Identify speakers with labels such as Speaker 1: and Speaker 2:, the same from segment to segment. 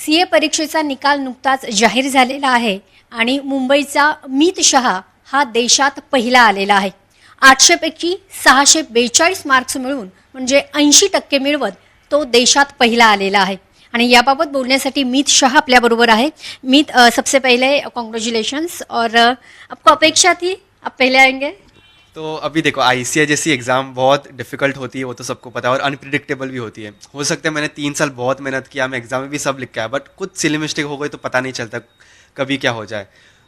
Speaker 1: CA परीक्षेचा निकाल नुकताच जाहीर झालेला आहे आणि मुंबईचा मीत शहा हा देशात पहिला आलेला आहे. 800 पैकी 642 मार्क्स मिळवून म्हणजे 80% मिळवत तो देशात पहिला आलेला आहे. आणि याबाबत बोलण्यासाठी मीत शाह आपल्याबरोबर आहे. मीत, सबसे पहले कॉन्ग्रेचुलेशंस. और आपको अपेक्षा थी आप पहले आएंगे?
Speaker 2: तो अभी देखो, आईसीआई जैसी एग्ज़ाम बहुत डिफिकल्ट होती है, वो तो सबको पता है, और अनप्रिडिक्टेबल भी होती है. हो सकता है मैंने 3 साल बहुत मेहनत किया, मैं एग्जाम में भी सब लिख के आया, बट कुछ सिली मिस्टेक हो गई तो पता नहीं चलता कभी क्या हो जाए.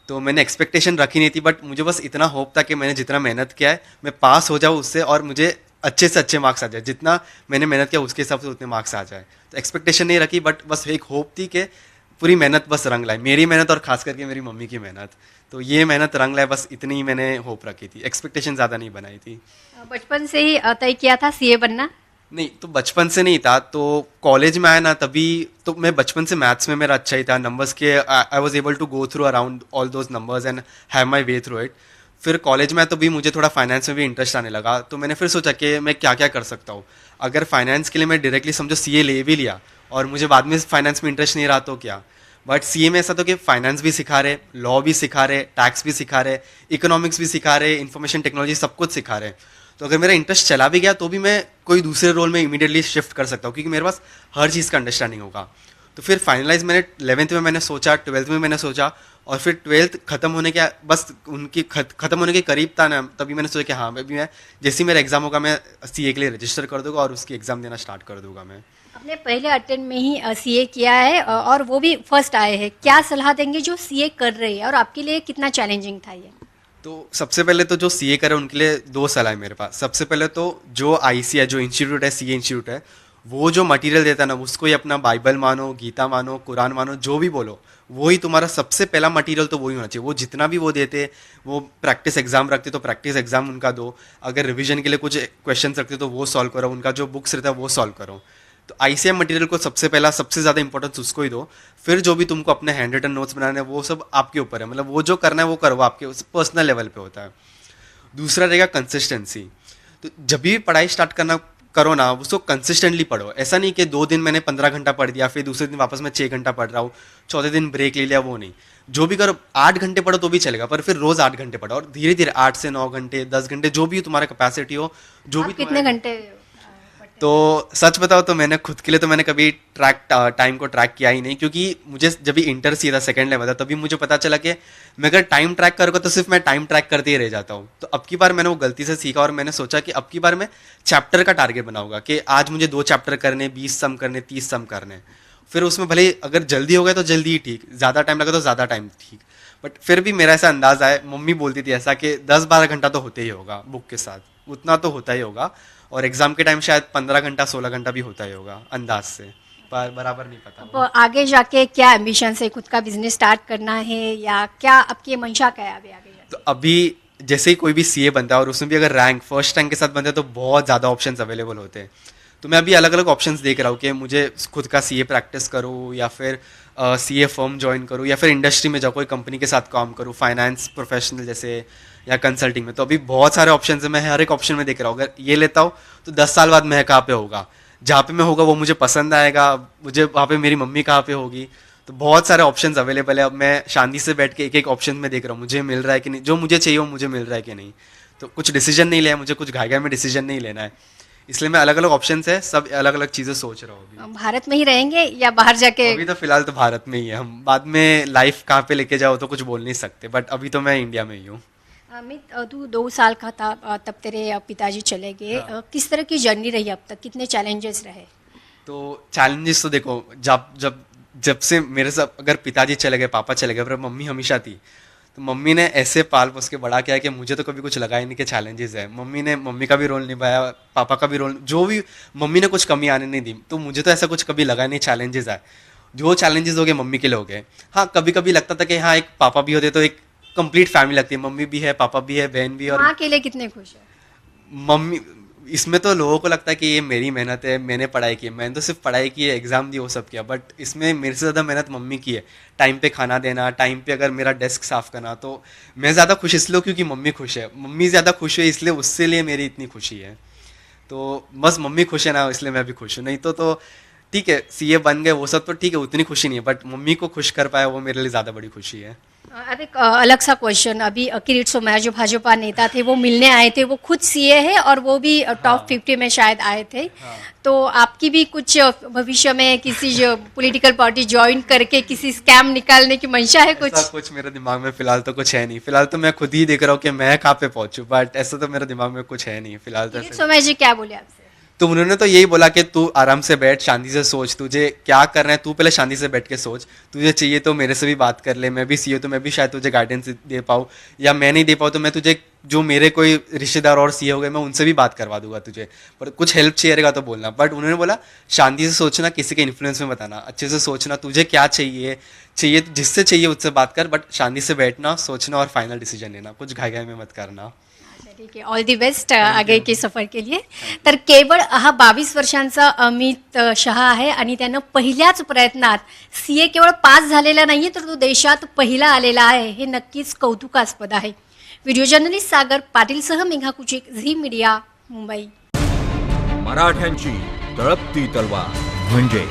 Speaker 2: तो मैंने एक्सपेक्टेशन रखी नहीं थी, बट मुझे बस इतना होप था कि मैंने जितना मेहनत किया है मैं पास हो जाऊँ उससे, और मुझे अच्छे से अच्छे मार्क्स आ जाए. जितना मैंने मेहनत किया उसके हिसाब से उतने मार्क्स आ जाए. तो एक्सपेक्टेशन नहीं रखी, बट बस एक होप थी कि पूरी मेहनत बस रंग लाए, मेरी मेहनत और खास करके मेरी मम्मी की मेहनत. तो ये मेहनत रंग लाए, बस इतनी ही मैंने होप रखी थी, एक्सपेक्टेशन ज़्यादा नहीं बनाई थी.
Speaker 1: बचपन से ही तय किया था सीए बनना?
Speaker 2: नहीं, तो बचपन से नहीं था. तो कॉलेज में आया ना, तभी तो मैं बचपन से मैथ्स में मेरा अच्छा ही था. नंबर्स के I was able to go through around all those numbers and have my way through it. फिर कॉलेज में तो भी मुझे थोड़ा फाइनेंस में भी इंटरेस्ट आने लगा. तो मैंने फिर सोचा कि मैं क्या क्या कर सकता हूँ. अगर फाइनेंस के लिए मैं डायरेक्टली समझो सीए ले भी लिया और मुझे बाद में फाइनेंस में इंटरेस्ट नहीं रहा तो क्या. बट सीए में ऐसा तो कि फाइनेंस भी सिखा रहे, लॉ भी सिखा रहे, टैक्स भी सिखा रहे, इकोनॉमिक्स भी सिखा रहे, इन्फॉर्मेशन टेक्नोलॉजी सब कुछ सिखा रहे. तो अगर मेरा इंटरेस्ट चला भी गया तो भी मैं कोई दूसरे रोल में इमीडिएटली शिफ्ट कर सकता हूँ, क्योंकि मेरे पास हर चीज़ का अंडरस्टैंडिंग होगा. तो फिर फाइनलाइज मैंने 11th में मैंने सोचा, 12th में मैंने सोचा, और फिर 12th खत्म होने के बस उनकी खत्म होने के करीब था ना, तभी मैंने सोचा कि हाँ मैं जैसे ही मेरा एग्जाम होगा मैं सीए के लिए रजिस्टर कर दूंगा और उसकी एग्ज़ाम देना स्टार्ट कर दूंगा. मैं
Speaker 1: आपने पहले अटेम्प्ट में ही सीए किया है और वो भी फर्स्ट आए हैं. क्या सलाह देंगे जो सीए कर रहे हैं और आपके लिए कितना चैलेंजिंग था ये?
Speaker 2: तो सबसे पहले तो जो सीए करे उनके लिए 2 सलाह है मेरे पास. सबसे पहले तो जो आईसी है, जो इंस्टीट्यूट है, सीए इंस्टीट्यूट है, वो जो मटेरियल देता है ना, उसको ही अपना बाइबल मानो, गीता मानो, कुरान मानो, जो भी बोलो, वो ही तुम्हारा सबसे पहला मटेरियल तो वही होना चाहिए. वो जितना भी वो देते, वो प्रैक्टिस एग्जाम रखते तो प्रैक्टिस एग्जाम उनका दो. अगर रिवीजन के लिए कुछ क्वेश्चन रखते तो वो सॉल्व करो, उनका जो बुक्स रहता है वो सॉल्व करो. तो आईसीएम मटेरियल को सबसे पहला सबसे ज़्यादा इंपॉर्टेंस उसको ही दो. फिर जो भी तुमको अपने हैंड रिटन नोट्स बनाने हैं वो सब आपके ऊपर है, मतलब वो जो करना है वो करो, आपके पर्सनल लेवल पे होता है. दूसरा रहेगा कंसिस्टेंसी. तो जब भी पढ़ाई स्टार्ट करना करो ना, उसको कंसिस्टेंटली पढ़ो. ऐसा नहीं कि 2 दिन मैंने 15 घंटा पढ़ दिया, फिर दूसरे दिन वापस मैं 6 घंटा पढ़ रहा हूँ, चौथे दिन ब्रेक ले लिया, वो नहीं. जो भी करो, 8 घंटे पढ़ो तो भी चलेगा, पर फिर रोज 8 घंटे पढ़ो, और धीरे धीरे 8 से 9 घंटे, 10 घंटे, जो भी तुम्हारा कैपेसिटी हो, जो
Speaker 1: आप
Speaker 2: भी
Speaker 1: कितने घंटे?
Speaker 2: तो सच बताओ तो मैंने खुद के लिए तो मैंने कभी टाइम को ट्रैक किया ही नहीं, क्योंकि मुझे जब भी इंटर सी था, सेकंड लेवल था, तभी मुझे पता चला कि मैं अगर टाइम ट्रैक करूँगा तो सिर्फ मैं टाइम ट्रैक करते ही रह जाता हूँ. तो अब की बार मैंने वो गलती से सीखा और मैंने सोचा कि अब की बार मैं चैप्टर का टारगेट बनाऊंगा कि आज मुझे 2 चैप्टर करने, 20 सम करने, 30 सम करने. फिर उसमें भले अगर जल्दी हो गया तो जल्दी ही ठीक, ज़्यादा टाइम लगा तो ज़्यादा टाइम ठीक. बट फिर भी मेरा ऐसा अंदाज़ है, मम्मी बोलती थी ऐसा कि 10-12 घंटा तो होते ही होगा बुक के साथ, उतना तो होता ही होगा. और एग्जाम के टाइम शायद 15 घंटा 16 घंटा भी होता ही होगा अंदाज से, पर बराबर नहीं पता.
Speaker 1: अब आगे जाके क्या एम्बिशन है? खुद का बिजनेस स्टार्ट करना है या क्या आपकी मंशा क्या है अभी आगे जाके?
Speaker 2: तो अभी जैसे ही कोई भी सीए बनता है और उसमें भी अगर फर्स्ट रैंक के साथ बनता है तो बहुत ज़्यादा ऑप्शंस अवेलेबल होते हैं. तो मैं अभी अलग अलग ऑप्शंस देख रहा हूँ कि मुझे खुद का सीए प्रैक्टिस करूँ या फिर सीए फर्म ज्वाइन करूँ या फिर इंडस्ट्री में जाऊँ, कोई कंपनी के साथ काम करूँ, फाइनेंस प्रोफेशनल जैसे, या कंसल्टिंग में. तो अभी बहुत सारे ऑप्शन है, मैं हर एक ऑप्शन में देख रहा हूँ. अगर ये लेता हूँ तो 10 साल बाद मैं कहाँ पे होगा, जहाँ पे मैं होगा वो मुझे पसंद आएगा, मुझे वहाँ पे मेरी मम्मी कहाँ पे होगी. तो बहुत सारे ऑप्शंस अवेलेबल है. अब मैं शांति से बैठ के एक एक ऑप्शन में देख रहा हूँ मुझे मिल रहा है कि नहीं, जो मुझे चाहिए वो मुझे मिल रहा है कि नहीं. तो कुछ डिसीजन नहीं लिया, मुझे कुछ घाई में डिसीजन नहीं लेना है, इसलिए मैं अलग अलग ऑप्शन है, सब अलग अलग चीज़ें सोच रहा हूँ. अभी
Speaker 1: भारत में ही रहेंगे या बाहर जाके?
Speaker 2: अभी तो फिलहाल तो भारत में ही है. हम बाद में लाइफ कहाँ पे लेके जाओ तो कुछ बोल नहीं सकते, बट अभी तो मैं इंडिया में ही हूँ.
Speaker 1: अमित, तू 2 साल का था तब तेरे पिताजी चले गए. किस तरह की जर्नी रही अब तक? कितने चैलेंजेस रहे?
Speaker 2: तो चैलेंजेस तो देखो, जब जब जब से मेरे साथ अगर पिताजी चले गए, पापा चले गए, पर मम्मी हमेशा थी. तो मम्मी ने ऐसे पाल पोस के बड़ा किया कि मुझे तो कभी कुछ लगा ही नहीं कि चैलेंजेस है. मम्मी का भी रोल निभाया, पापा का भी रोल, जो भी मम्मी ने कुछ कमी आने नहीं दी. तो मुझे तो ऐसा कुछ कभी लगा नहीं चैलेंजेस आए. जो चैलेंजेस हो गए मम्मी के लिए हो गए. हाँ, कभी कभी लगता था कि हाँ एक पापा भी होते तो एक कंप्लीट फैमिली लगती है, मम्मी भी है, पापा भी है, बहन भी है. और
Speaker 1: माँ के लिए कितने खुश है?
Speaker 2: मम्मी, इसमें तो लोगों को लगता है कि ये मेरी मेहनत है, मैंने पढ़ाई की है. मैंने तो सिर्फ पढ़ाई की है, एग्जाम दी, वो सब किया, बट इसमें मेरे से ज़्यादा मेहनत मम्मी की है. टाइम पे खाना देना, टाइम पे अगर मेरा डेस्क साफ करना. तो मैं ज़्यादा खुश इसलिए क्योंकि मम्मी खुश है. मम्मी ज़्यादा खुश है इसलिए उससे लिए मेरी इतनी खुशी है. तो बस मम्मी खुश है ना, इसलिए मैं भी खुश हूँ. नहीं तो ठीक है सीए बन गए वो सब तो ठीक है, उतनी खुशी नहीं है, बट मम्मी को खुश कर पाया वो मेरे लिए ज़्यादा बड़ी खुशी है।
Speaker 1: अब एक अलग सा क्वेश्चन, अभी किरीट सोमैया जो भाजपा नेता थे वो मिलने आए थे, वो खुद सीए है और वो भी टॉप 50 में शायद आए थे। तो आपकी भी कुछ भविष्य में किसी जो पॉलिटिकल पार्टी ज्वाइन करके किसी स्कैम निकालने की मंशा है कुछ?
Speaker 2: ऐसा कुछ मेरे दिमाग में फिलहाल तो कुछ है नहीं, फिलहाल तो मैं खुद ही देख रहा हूँ कि मैं कहाँ पे पहुंचूं, बट ऐसा तो मेरे दिमाग में कुछ है नहीं फिलहाल तो
Speaker 1: किरीट
Speaker 2: ऐसा।
Speaker 1: सोमैया जी क्या बोले आपसे?
Speaker 2: तो उन्होंने तो यही बोला कि तू आराम से बैठ, शांति से सोच, तुझे क्या करना है तू पहले शांति से बैठ के सोच, तुझे चाहिए तो मेरे से भी बात कर ले, मैं भी सीए तो मैं भी शायद तुझे गाइडेंस दे पाऊँ, या मैं नहीं दे पाऊँ तो मैं तुझे जो मेरे कोई रिश्तेदार और सीए हो गए मैं उनसे भी बात करवा दूंगा तुझे, पर कुछ हेल्प चाहिए रहेगा तो बोलना। बट उन्होंने बोला शांति से सोचना, किसी के इन्फ्लुएंस में बताना, अच्छे से सोचना, तुझे क्या चाहिए चाहिए जिससे चाहिए उससे बात कर, बट शांति से बैठना, सोचना और फाइनल डिसीजन लेना, कुछ घाई में मत करना।
Speaker 1: ठीक आहे, ऑल दी बेस्ट आगे के सफर केली. तर केवळ हा 22 वर्षांचा अमित शहा आहे आणि त्यानं पहिल्याच प्रयत्नात सीए केवळ पास झालेला नाहीये तर तो देशात पहिला आलेला आहे, हे नक्कीच कौतुकास्पद आहे. व्हिडिओ जर्नलिस्ट सागर पाटीलसह मेघा कुचिक, झी मीडिया, मुंबई.
Speaker 3: मराठ्यांची तळपती तलवार म्हणजे